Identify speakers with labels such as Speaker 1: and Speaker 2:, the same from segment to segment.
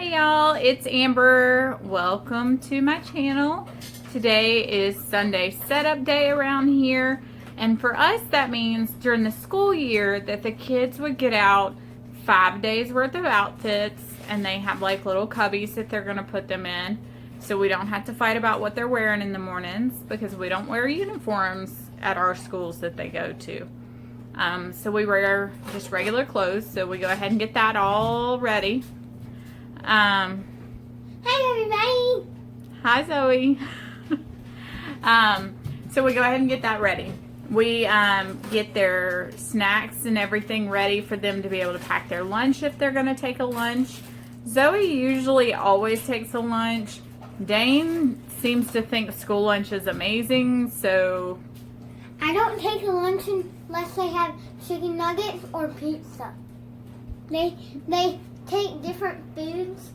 Speaker 1: Hey y'all, it's Amber. Welcome to my channel. Today is Sunday setup day around here, and for us that means during the school year that the kids would get out 5 days worth of outfits, and they have like little cubbies that they're gonna put them in, so we don't have to fight about what they're wearing in the mornings because we don't wear uniforms at our schools that they go to. So we wear just regular clothes, so we go ahead and get that all ready.
Speaker 2: Hi everybody.
Speaker 1: Hi Zoe. So we go ahead and get that ready. We get their snacks and everything ready for them to be able to pack their lunch if they're going to take a lunch. Zoe usually always takes a lunch. Dane seems to think school lunch is amazing, so
Speaker 2: I don't take a lunch unless they have chicken nuggets or pizza. They take different foods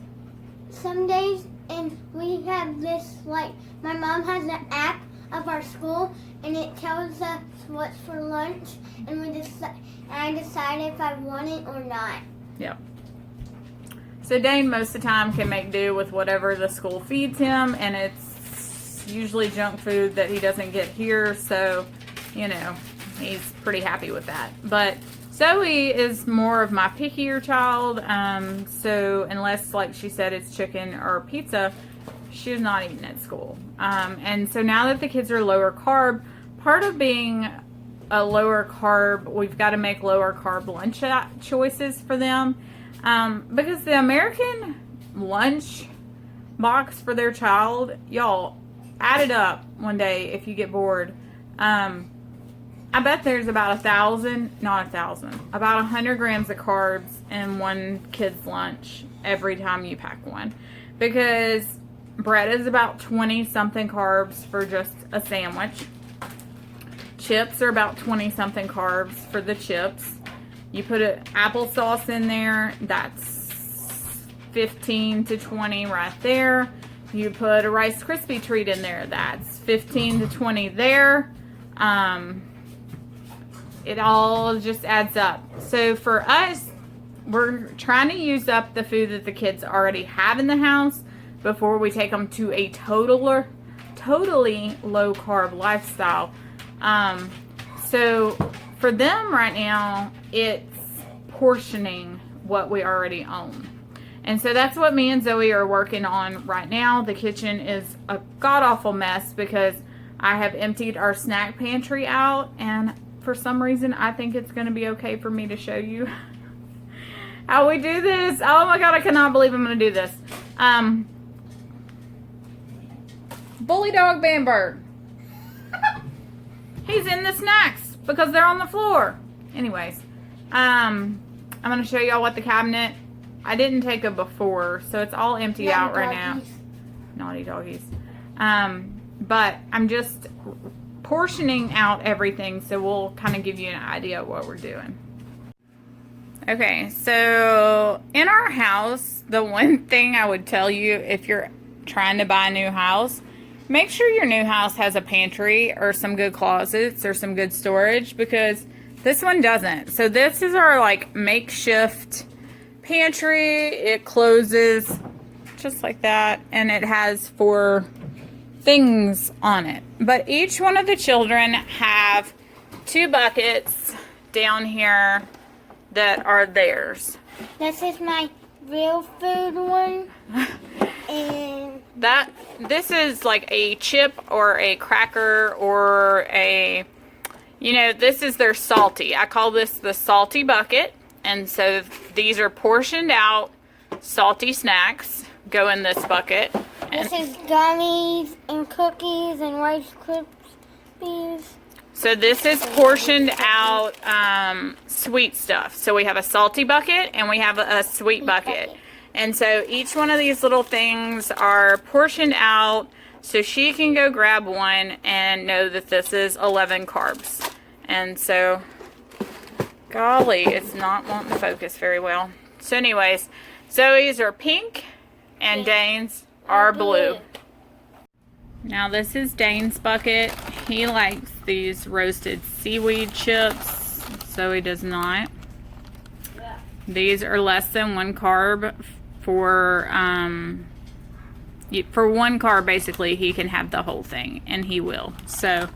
Speaker 2: some days, and we have this, like, my mom has an app of our school, and it tells us what's for lunch, and I decide if I want it or not.
Speaker 1: Yep. So Dane most of the time can make do with whatever the school feeds him, and it's usually junk food that he doesn't get here, so, you know, he's pretty happy with that. But Zoe is more of my pickier child, so unless, like she said, it's chicken or pizza, she's not eating at school. And so now that the kids are lower carb, part of being a lower carb, we've got to make lower carb lunch choices for them, because the American lunch box for their child, y'all, add it up one day if you get bored. I bet there's about about 100 grams of carbs in one kid's lunch every time you pack one. Because bread is about 20 something carbs for just a sandwich. Chips are about 20 something carbs for the chips. You put applesauce in there, that's 15 to 20 right there. You put a Rice Krispie treat in there, that's 15 to 20 there. It all just adds up. So for us, we're trying to use up the food that the kids already have in the house before we take them to a totally low carb lifestyle. So for them right now, it's portioning what we already own. And so that's what me and Zoe are working on right now. The kitchen is a god-awful mess because I have emptied our snack pantry out, and for some reason I think it's going to be okay for me to show you how we do this. Oh my god, I cannot believe I'm going to do this. Bully dog Bamberg. He's in the snacks because they're on the floor. Anyways, I'm going to show y'all what the cabinet, I didn't take a before, so it's all emptied out right now. Naughty doggies. But I'm just portioning out everything, so we'll kind of give you an idea of what we're doing. Okay, so in our house, the one thing I would tell you if you're trying to buy a new house, make sure your new house has a pantry or some good closets or some good storage, because this one doesn't. So this is our like makeshift pantry. It closes just like that, and it has 4 things on it. But each one of the children have 2 buckets down here that are theirs.
Speaker 2: This is my real food one. And
Speaker 1: this is like a chip or a cracker or a, you know, this is their salty. I call this the salty bucket. And so these are portioned out salty snacks go in this bucket.
Speaker 2: This is gummies and cookies and Rice Krispies.
Speaker 1: So this is portioned out sweet stuff. So we have a salty bucket and we have a sweet bucket. And so each one of these little things are portioned out so she can go grab one and know that this is 11 carbs. And so, golly, it's not wanting to focus very well. So anyways, Zoe's are pink and Dane's are blue. Now this is Dane's bucket. He likes these roasted seaweed chips. Zoe does not. These are less than 1 carb for 1 carb, basically, he can have the whole thing, and he will. So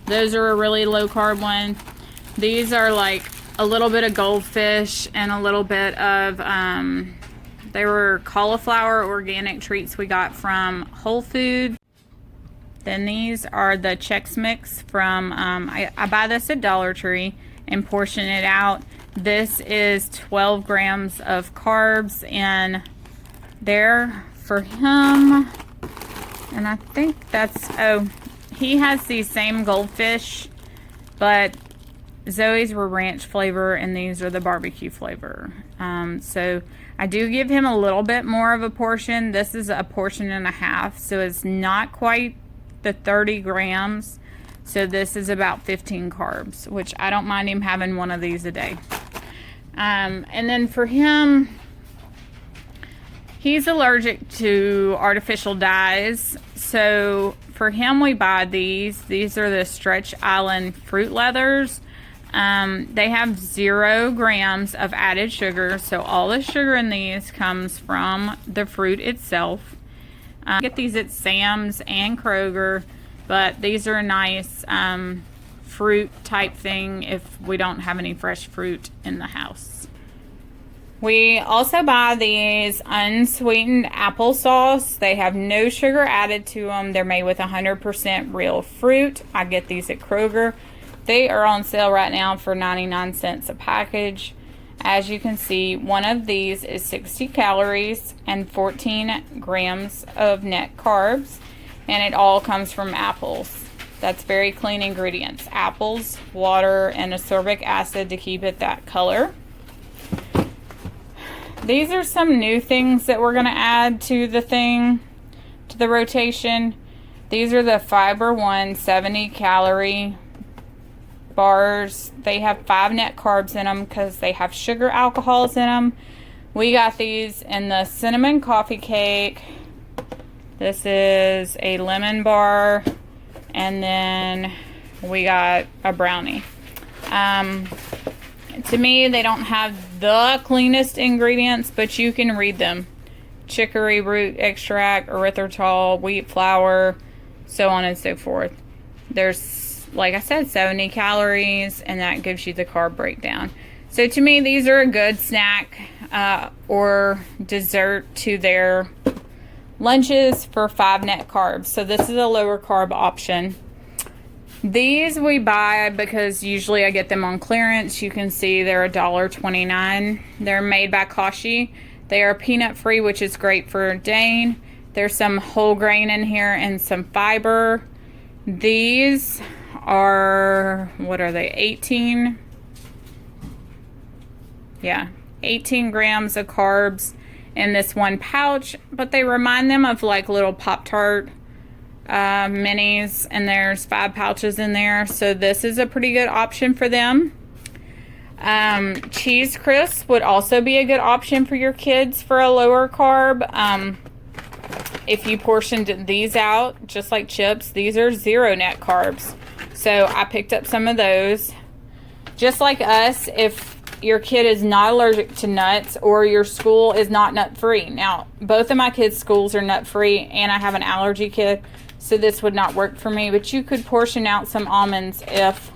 Speaker 1: those are a really low carb one. These are like a little bit of goldfish and a little bit of, they were cauliflower organic treats we got from Whole Foods. Then these are the Chex Mix from, I buy this at Dollar Tree and portion it out. This is 12 grams of carbs in there for him. And I think that's, oh, he has these same goldfish, but Zoe's were ranch flavor and these are the barbecue flavor. So I do give him a little bit more of a portion. This is a portion and a half, so it's not quite the 30 grams. So this is about 15 carbs, which I don't mind him having one of these a day. And then for him, he's allergic to artificial dyes. So for him, we buy these. These are the Stretch Island Fruit Leathers. They have 0 grams of added sugar. So all the sugar in these comes from the fruit itself. Get these at Sam's and Kroger, but these are a nice fruit type thing if we don't have any fresh fruit in the house. We also buy these unsweetened applesauce. They have no sugar added to them. They're made with 100% real fruit. I get these at Kroger. They are on sale right now for 99 cents a package. As you can see, one of these is 60 calories and 14 grams of net carbs, and it all comes from apples. That's very clean ingredients. Apples, water, and ascorbic acid to keep it that color. These are some new things that we're going to add to the rotation. These are the Fiber One 70 calorie bars. They have 5 net carbs in them because they have sugar alcohols in them. We got these in the cinnamon coffee cake. This is a lemon bar, and then we got a brownie. To me, they don't have the cleanest ingredients, but you can read them. Chicory root extract, erythritol, wheat flour, so on and so forth. There's, like I said, 70 calories, and that gives you the carb breakdown. So to me, these are a good snack or dessert to their lunches for 5 net carbs. So this is a lower carb option. These we buy because usually I get them on clearance. You can see they're $1.29. They're made by Kashi. They are peanut free, which is great for Dane. There's some whole grain in here and some fiber. These are, what are they, 18? Yeah, 18 grams of carbs in this one pouch, but they remind them of like little Pop-Tart minis, and there's 5 pouches in there, so this is a pretty good option for them. Cheese crisps would also be a good option for your kids for a lower carb. If you portioned these out just like chips, these are 0 net carbs, so I picked up some of those. Just like us, if your kid is not allergic to nuts or your school is not nut free. Now, both of my kids' schools are nut free, and I have an allergy kid, so this would not work for me, but you could portion out some almonds if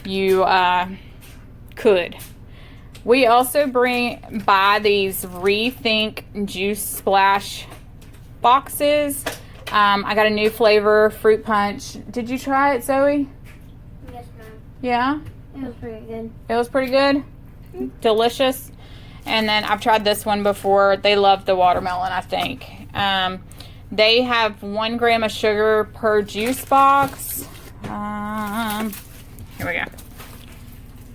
Speaker 1: you could. We also buy these Rethink Juice Splash boxes. I got a new flavor, fruit punch. Did you try it, Zoe?
Speaker 2: Yes, ma'am.
Speaker 1: Yeah?
Speaker 2: It was pretty good.
Speaker 1: It was pretty good? Mm-hmm. Delicious. And then I've tried this one before. They love the watermelon, I think. They have 1 gram of sugar per juice box. Here we go.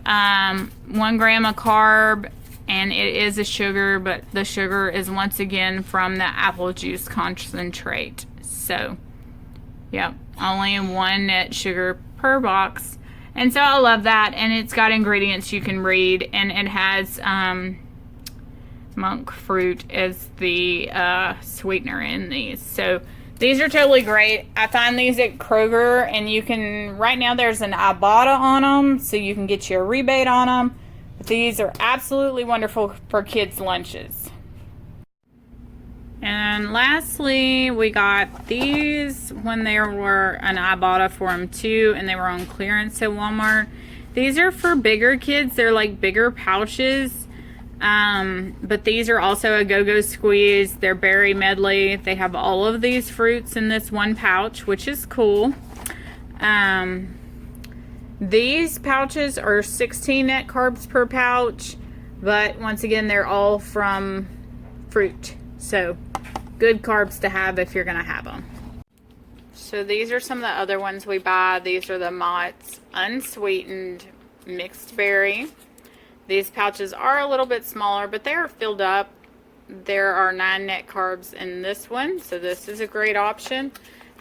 Speaker 1: 1 gram of carb, and it is a sugar, but the sugar is once again from the apple juice concentrate. So, yeah, only 1 net sugar per box. And so I love that, and it's got ingredients you can read, and it has monk fruit as the sweetener in these. So these are totally great. I find these at Kroger, and you can, right now there's an Ibotta on them, so you can get you a rebate on them. But these are absolutely wonderful for kids' lunches. And lastly, we got these when they were, and I bought for them too, and they were on clearance at Walmart. These are for bigger kids. They're like bigger pouches. But these are also a go-go squeeze. They're berry medley. They have all of these fruits in this one pouch, which is cool. These pouches are 16 net carbs per pouch, but once again, they're all from fruit. So good carbs to have if you're gonna have them. So these are some of the other ones we buy. These are the Mott's unsweetened mixed berry. These pouches are a little bit smaller, but they are filled up. There are 9 net carbs in this one, so this is a great option.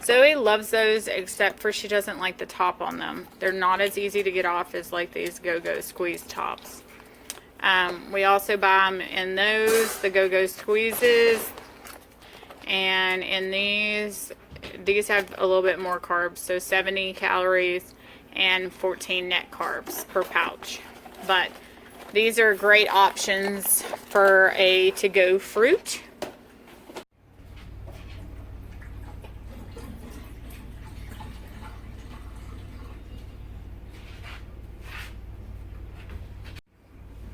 Speaker 1: Zoe loves those, except for she doesn't like the top on them. They're not as easy to get off as like these go-go squeeze tops. We also buy them in those, the go-go squeezes, and in these have a little bit more carbs, so 70 calories and 14 net carbs per pouch. But these are great options for a to-go fruit.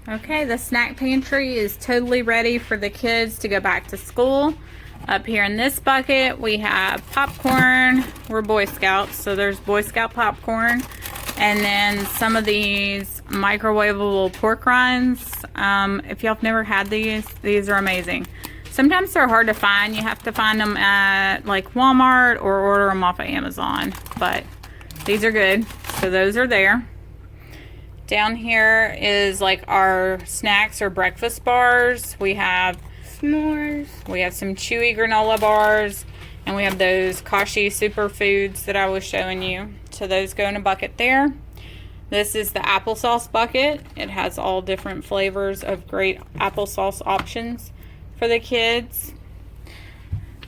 Speaker 1: Okay, the snack pantry is totally ready for the kids to go back to school. Up here in this bucket, we have popcorn. We're Boy Scouts, so there's Boy Scout popcorn. And then some of these microwavable pork rinds. If y'all have never had these are amazing. Sometimes they're hard to find. You have to find them at like Walmart or order them off of Amazon. But these are good. So those are there. Down here is like our snacks or breakfast bars. We have
Speaker 2: S'mores.
Speaker 1: We have some chewy granola bars, and we have those Kashi superfoods that I was showing you. So those go in a bucket there. This is the applesauce bucket. It has all different flavors of great applesauce options for the kids.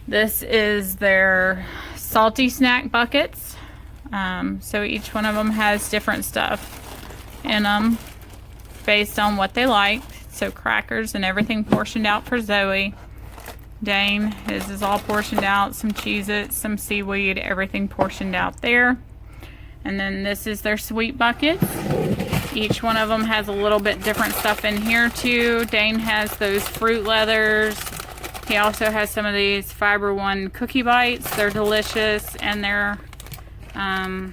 Speaker 1: This is their salty snack buckets. So each one of them has different stuff in them based on what they like. So crackers and everything portioned out for Zoe. Dane, his is all portioned out. Some Cheez-Its, some seaweed, everything portioned out there. And then this is their sweet buckets. Each one of them has a little bit different stuff in here too. Dane has those fruit leathers. He also has some of these Fiber One cookie bites. They're delicious, and they're a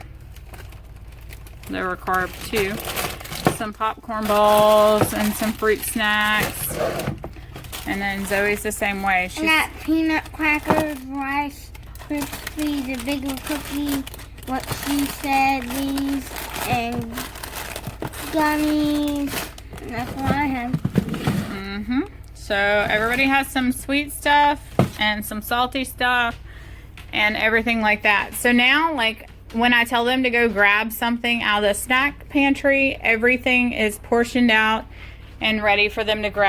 Speaker 1: carb too. Some popcorn balls and some fruit snacks. And then Zoe's the same way.
Speaker 2: I got peanut crackers, Rice Krispies, the bigger cookie, what she said, these, and gummies. And that's what I have.
Speaker 1: So everybody has some sweet stuff and some salty stuff and everything like that. So now, like, when I tell them to go grab something out of the snack pantry, everything is portioned out and ready for them to grab.